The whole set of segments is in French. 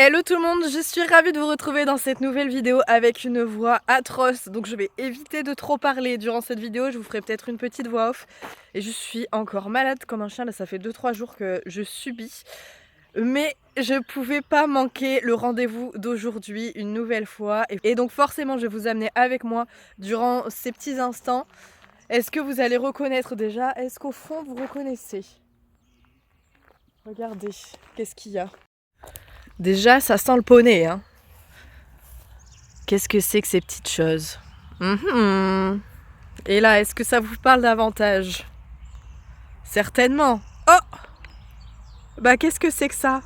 Hello tout le monde, je suis ravie de vous retrouver dans cette nouvelle vidéo avec une voix atroce. Donc je vais éviter de trop parler durant cette vidéo, je vous ferai peut-être une petite voix off. Et je suis encore malade comme un chien, là ça fait 2-3 jours que je subis. Mais je pouvais pas manquer le rendez-vous d'aujourd'hui une nouvelle fois. Et donc forcément je vais vous amener avec moi durant ces petits instants. Est-ce que vous allez reconnaître déjà? Est-ce qu'au fond vous reconnaissez? Regardez, qu'est-ce qu'il y a? Déjà, ça sent le poney, hein. Qu'est-ce que c'est que ces petites choses? Et là, est-ce que ça vous parle davantage? Certainement. Oh! Bah, qu'est-ce que c'est que ça?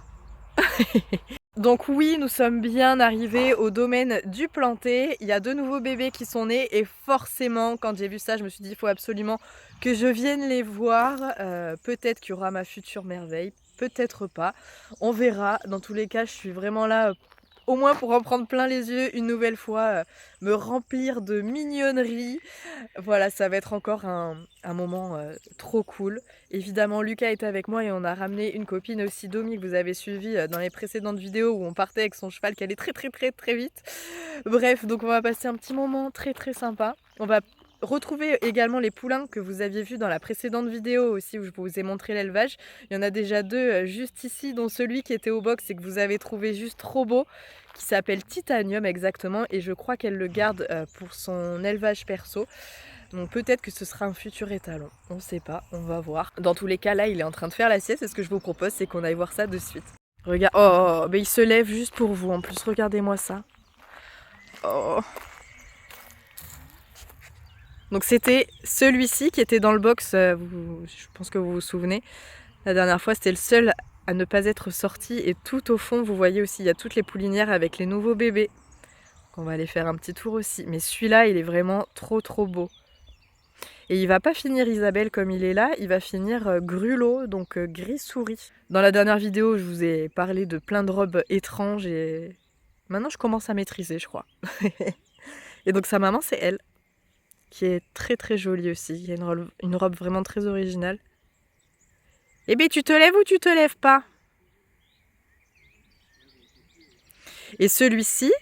Donc oui, nous sommes bien arrivés au domaine du planté. Il y a 2 nouveaux bébés qui sont nés et forcément, quand j'ai vu ça, je me suis dit il faut absolument que je vienne les voir. Peut-être qu'il y aura ma future merveille, peut-être pas. On verra. Dans tous les cas, je suis vraiment là au moins pour en prendre plein les yeux une nouvelle fois, me remplir de mignonneries. Voilà, ça va être encore un moment trop cool. Évidemment, Lucas est avec moi et on a ramené une copine aussi, Domi, que vous avez suivi dans les précédentes vidéos où on partait avec son cheval qui allait très vite. Bref, donc on va passer un petit moment très sympa. On va retrouver également les poulains que vous aviez vus dans la précédente vidéo aussi où je vous ai montré l'élevage. Il y en a déjà 2 juste ici, dont celui qui était au box et que vous avez trouvé juste trop beau, qui s'appelle Titanium exactement, et je crois qu'elle le garde pour son élevage perso. Donc peut-être que ce sera un futur étalon, on sait pas, on va voir. Dans tous les cas, là il est en train de faire la sieste et ce que je vous propose c'est qu'on aille voir ça de suite. Regarde, oh, mais il se lève juste pour vous en plus, regardez-moi ça. Oh. Donc c'était celui-ci qui était dans le box, je pense que vous vous souvenez. La dernière fois c'était le seul à ne pas être sorti et tout au fond vous voyez aussi il y a toutes les poulinières avec les nouveaux bébés. Donc on va aller faire un petit tour aussi. Mais celui-là il est vraiment trop beau. Et il va pas finir Isabelle comme il est là, il va finir Grulot, donc gris souris. Dans la dernière vidéo, je vous ai parlé de plein de robes étranges et maintenant je commence à maîtriser, je crois. Et donc sa maman, c'est elle, qui est très jolie aussi. Il y a une robe vraiment très originale. Eh bien, tu te lèves ou tu te lèves pas? Et celui-ci,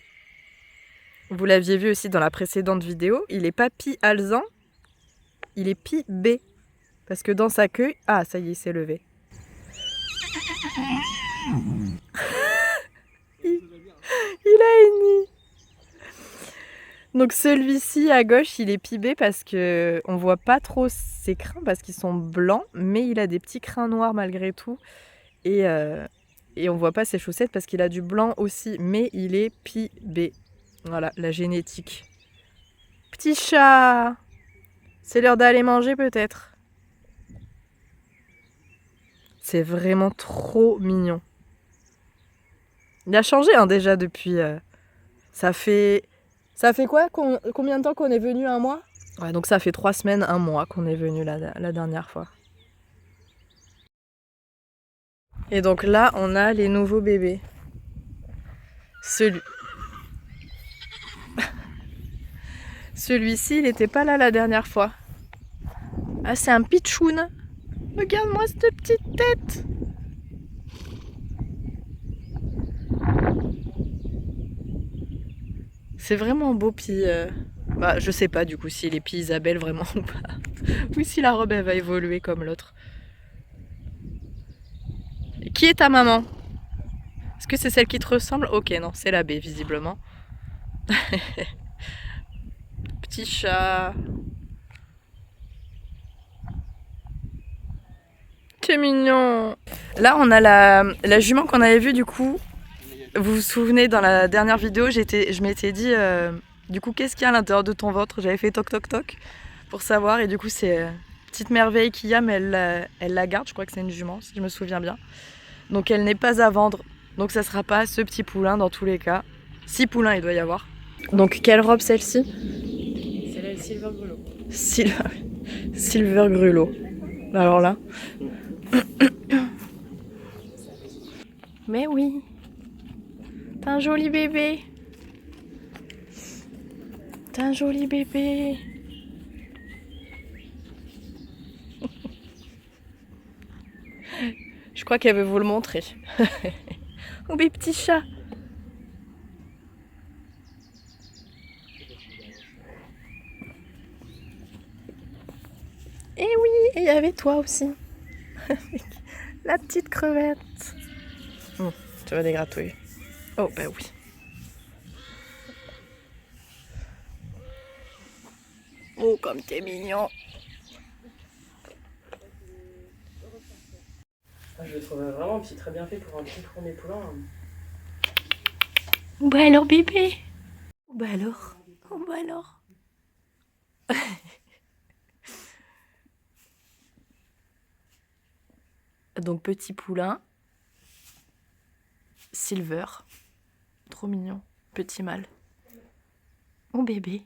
vous l'aviez vu aussi dans la précédente vidéo, il est pas Pi alezan, il est Pi B. Parce que dans sa queue... Ah, ça y est, il s'est levé. Il a une nid. Donc celui-ci à gauche, il est pibé parce que on voit pas trop ses crins parce qu'ils sont blancs, mais il a des petits crins noirs malgré tout. Et on voit pas ses chaussettes parce qu'il a du blanc aussi, mais il est pibé. Voilà, la génétique. Petit chat! C'est l'heure d'aller manger peut-être. C'est vraiment trop mignon. Il a changé hein, déjà depuis... Ça fait quoi? Combien de temps qu'on est venu? Un mois? Ouais, donc ça fait 3 semaines, un mois qu'on est venu la dernière fois. Et donc là, on a les nouveaux bébés. Celui-ci, il n'était pas là la dernière fois. Ah, c'est un pitchoun. Regarde-moi cette petite tête. C'est vraiment beau, puis... Bah, je sais pas du coup s'il est Pi Isabelle vraiment ou pas. Ou si la robe elle va évoluer comme l'autre. Qui est ta maman? Est-ce que c'est celle qui te ressemble? Ok, non, c'est la B visiblement. Petit chat. C'est mignon. Là, on a la jument qu'on avait vue du coup. Vous vous souvenez, dans la dernière vidéo, je m'étais dit, du coup, qu'est-ce qu'il y a à l'intérieur de ton ventre? J'avais fait toc toc toc pour savoir. Et du coup, c'est petite merveille qu'il y a, mais elle la garde. Je crois que c'est une jument, si je me souviens bien. Donc, elle n'est pas à vendre. Donc, ça sera pas ce petit poulain dans tous les cas. 6 poulains, il doit y avoir. Donc, quelle robe celle-ci? C'est la Silver Grelot. Silver Grulot. Alors là. Mais oui. T'as un joli bébé. T'as un joli bébé. Je crois qu'elle veut vous le montrer. Oh mes petits chats. et il y avait toi aussi. La petite crevette. Tu vas dégratouiller. Oh, bah oui. Oh, comme t'es mignon. Je le trouve vraiment très bien fait pour un petit premier poulain. Bah alors bébé. Bah alors. Oh bah alors. Donc petit poulain. Silver. Trop mignon. Petit mâle. Mon bébé.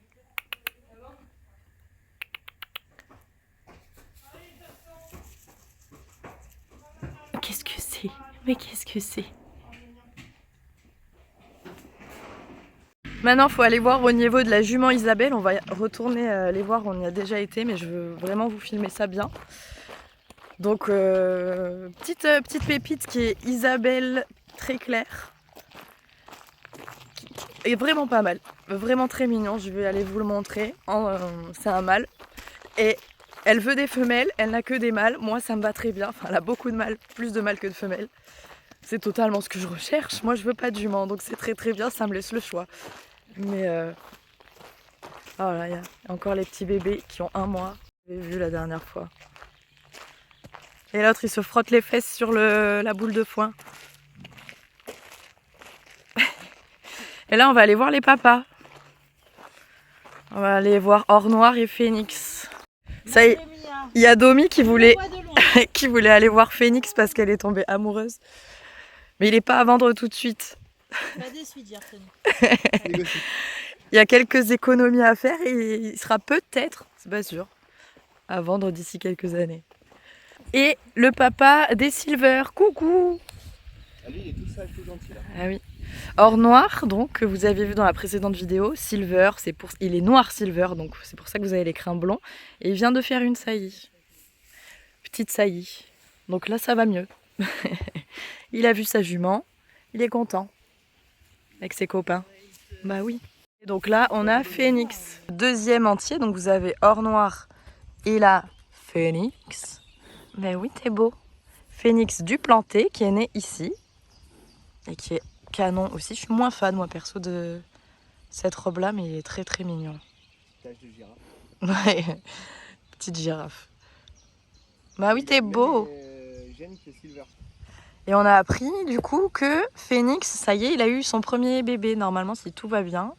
Qu'est-ce que c'est? Mais qu'est-ce que c'est? Maintenant, il faut aller voir au niveau de la jument Isabelle. On va retourner les voir, on y a déjà été, mais je veux vraiment vous filmer ça bien. Donc, petite pépite qui est Isabelle très claire. Qui est vraiment pas mal, vraiment très mignon. Je vais aller vous le montrer. C'est un mâle. Et elle veut des femelles, elle n'a que des mâles. Moi, ça me va très bien. Enfin, elle a beaucoup de mâles, plus de mâles que de femelles. C'est totalement ce que je recherche. Moi, je veux pas de jument, donc c'est très bien. Ça me laisse le choix. Mais oh là, il y a encore les petits bébés qui ont 1 mois. J'ai vu la dernière fois. Et l'autre, il se frotte les fesses sur la boule de foin. Et là, on va aller voir les papas. On va aller voir Or Noir et Phoenix. Ça y est, il y a Domi qui voulait aller voir Phoenix parce qu'elle est tombée amoureuse. Mais il n'est pas à vendre tout de suite. Pas déçu, Jerton. Il y a quelques économies à faire et il sera peut-être, c'est pas sûr, à vendre d'ici quelques années. Et le papa des Silver, coucou! Ah, lui, il est tout sage, tout gentil là. Ah oui. Or Noir, donc, que vous avez vu dans la précédente vidéo, Silver, il est noir Silver, donc c'est pour ça que vous avez les crins blonds. Et il vient de faire une saillie. Petite saillie. Donc là, ça va mieux. Il a vu sa jument, il est content. Avec ses copains. Bah oui. Et donc là, on a Phoenix. Deuxième entier, donc vous avez Or Noir et là, Phoenix. Mais oui, t'es beau. Phoenix du planté qui est né ici. Et qui est canon aussi. Je suis moins fan, moi, perso, de cette robe-là, mais il est très mignon. Tache de girafe. Ouais, petite girafe. Bah oui, t'es beau. J'aime que Silver. Et on a appris, du coup, que Phoenix, ça y est, il a eu son premier bébé. Normalement, si tout va bien,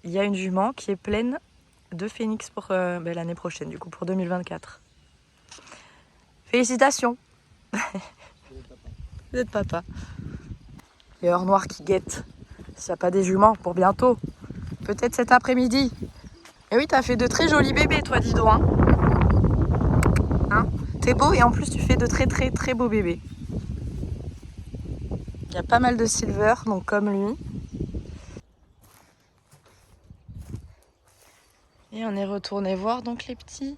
il y a une jument qui est pleine de Phoenix pour l'année prochaine, du coup, pour 2024. Félicitations. Vous êtes papa. Et Or Noir qui guette. S'il n'y a pas des juments pour bientôt. Peut-être cet après-midi. Et oui, t'as fait de très jolis bébés, toi, Dido. Hein, t'es beau et en plus, tu fais de très beaux bébés. Il y a pas mal de Silver, donc comme lui. Et on est retourné voir donc les petits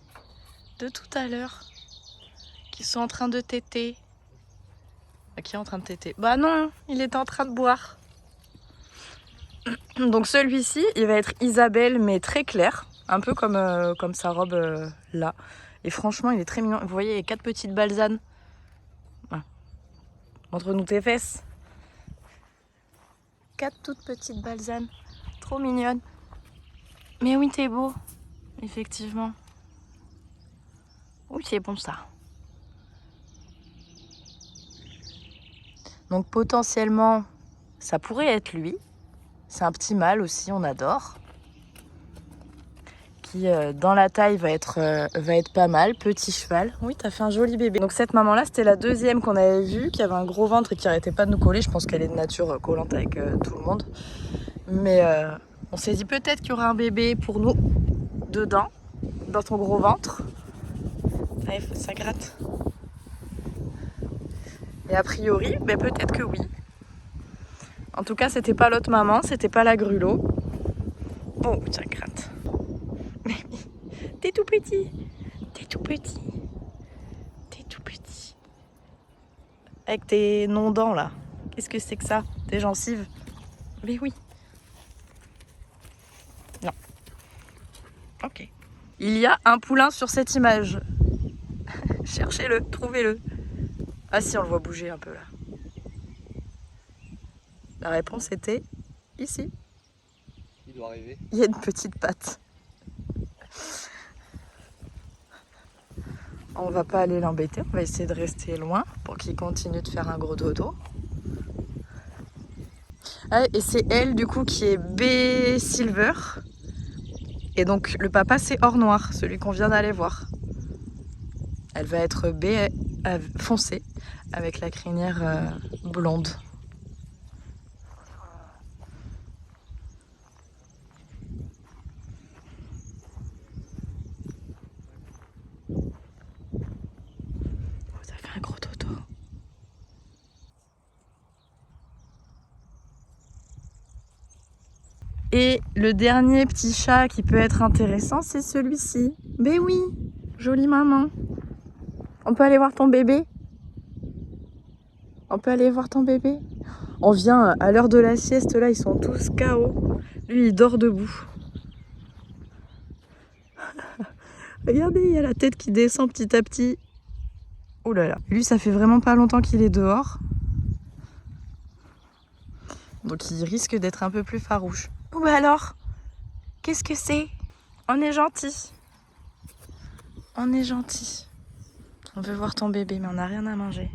de tout à l'heure qui sont en train de téter. Qui est en train de téter? Bah non, il est en train de boire. Donc celui-ci, il va être Isabelle, mais très clair. Un peu comme sa robe là. Et franchement, il est très mignon. Vous voyez, il y a 4 petites balsanes. Ah. Montre-nous tes fesses. 4 toutes petites balsanes. Trop mignonnes. Mais oui, t'es beau. Effectivement. Oui, c'est bon ça. Donc potentiellement, ça pourrait être lui. C'est un petit mâle aussi, on adore. Qui dans la taille va être pas mal. Petit cheval. Oui, t'as fait un joli bébé. Donc cette maman-là, c'était la deuxième qu'on avait vue, qui avait un gros ventre et qui arrêtait pas de nous coller. Je pense qu'elle est de nature collante avec tout le monde. Mais on s'est dit peut-être qu'il y aura un bébé pour nous dedans, dans ton gros ventre. Allez, ça gratte. Et a priori, ben peut-être que oui. En tout cas, c'était pas l'autre maman, c'était pas la grulot. Oh, ça gratte. T'es tout petit. T'es tout petit. T'es tout petit. Avec tes non-dents là. Qu'est-ce que c'est que ça? Tes gencives? Mais oui. Non. Ok. Il y a un poulain sur cette image. Cherchez-le, trouvez-le. Ah si, on le voit bouger un peu là. La réponse était ici. Il doit arriver. Il y a une petite patte. On va pas aller l'embêter, on va essayer de rester loin pour qu'il continue de faire un gros dodo. Ah, et c'est elle du coup qui est B Silver. Et donc le papa c'est or noir, celui qu'on vient d'aller voir. Elle va être B foncé avec la crinière blonde. Ça fait un gros dodo. Et le dernier petit chat qui peut être intéressant, c'est celui-ci. Ben oui, jolie maman. On peut aller voir ton bébé? On peut aller voir ton bébé? On vient à l'heure de la sieste, là, ils sont tous KO. Lui, il dort debout. Regardez, il y a la tête qui descend petit à petit. Ouh là là. Lui, ça fait vraiment pas longtemps qu'il est dehors. Donc, il risque d'être un peu plus farouche. Oh bah alors, qu'est-ce que c'est? On est gentil. On est gentil. On veut voir ton bébé, mais on n'a rien à manger.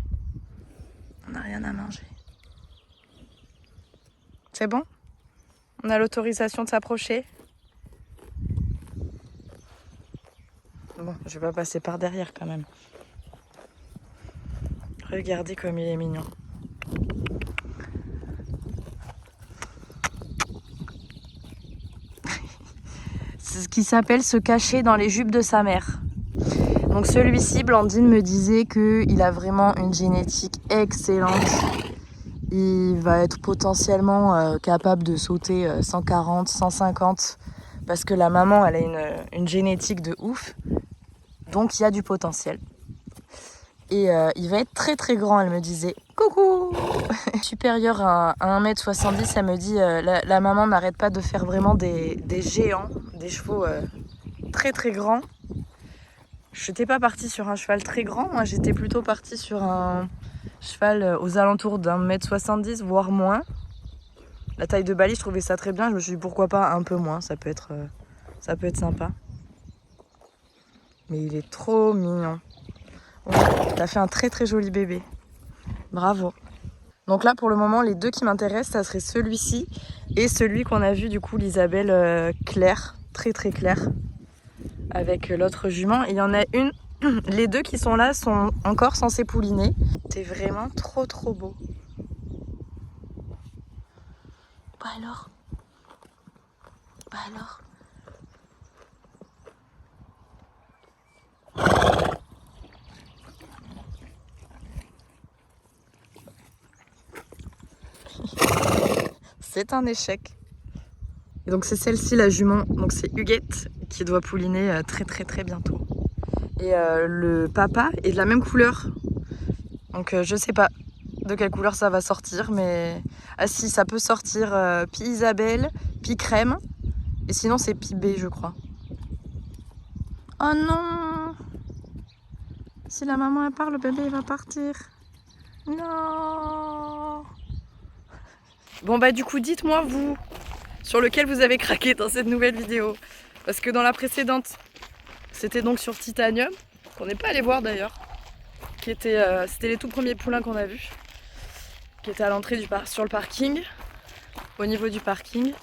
On n'a rien à manger. C'est bon? On a l'autorisation de s'approcher? Bon, je vais pas passer par derrière quand même. Regardez comme il est mignon. C'est ce qui s'appelle se cacher dans les jupes de sa mère. Donc celui-ci, Blandine me disait qu'il a vraiment une génétique excellente. Il va être potentiellement capable de sauter 140, 150 parce que la maman, elle a une génétique de ouf. Donc il y a du potentiel. Et il va être très très grand, elle me disait. Coucou. Supérieur à 1m70, elle me dit la maman n'arrête pas de faire vraiment des géants, des chevaux très très grands. Je n'étais pas partie sur un cheval très grand, moi j'étais plutôt partie sur un cheval aux alentours d'1m70, voire moins. La taille de Bali, je trouvais ça très bien, je me suis dit pourquoi pas un peu moins, ça peut être sympa. Mais il est trop mignon. Ouais, t'as fait un très très joli bébé. Bravo. Donc là pour le moment les deux qui m'intéressent ça serait celui-ci et celui qu'on a vu du coup l'Isabelle claire, très très claire avec l'autre jument. Et il y en a une, les deux qui sont là sont encore censés pouliner. C'est vraiment trop trop beau. Bah alors? Bah alors? C'est un échec. Et donc c'est celle-ci la jument, donc c'est Huguette qui doit pouliner très très très bientôt. Et le papa est de la même couleur. Donc je sais pas de quelle couleur ça va sortir, mais... Ah si, ça peut sortir Pie Isabelle, Pie Crème, et sinon c'est Pie B je crois. Oh non! Si la maman elle part, le bébé il va partir. Non! Bon bah du coup dites-moi vous sur lequel vous avez craqué dans cette nouvelle vidéo. Parce que dans la précédente, c'était donc sur Titanium, qu'on n'est pas allé voir d'ailleurs. C'était les tout premiers poulains qu'on a vus. Qui étaient à l'entrée sur le parking, au niveau du parking.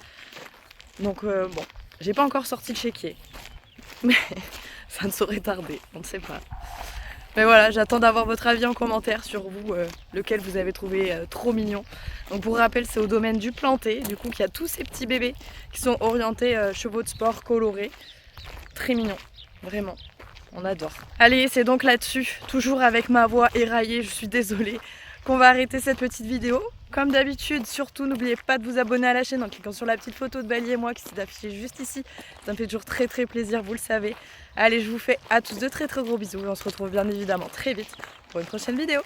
Donc bon, j'ai pas encore sorti le chéquier. Mais ça ne saurait tarder, on ne sait pas. Mais voilà, j'attends d'avoir votre avis en commentaire sur vous, lequel vous avez trouvé trop mignon. Donc pour rappel, c'est au domaine du Planté, du coup qu'il y a tous ces petits bébés qui sont orientés chevaux de sport colorés. Très mignons, vraiment, on adore. Allez, c'est donc là-dessus, toujours avec ma voix éraillée, je suis désolée, qu'on va arrêter cette petite vidéo. Comme d'habitude, surtout n'oubliez pas de vous abonner à la chaîne en cliquant sur la petite photo de Bali et moi qui s'est affichée juste ici. Ça me fait toujours très très plaisir, vous le savez. Allez, je vous fais à tous de très très gros bisous et on se retrouve bien évidemment très vite pour une prochaine vidéo.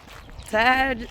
Salut!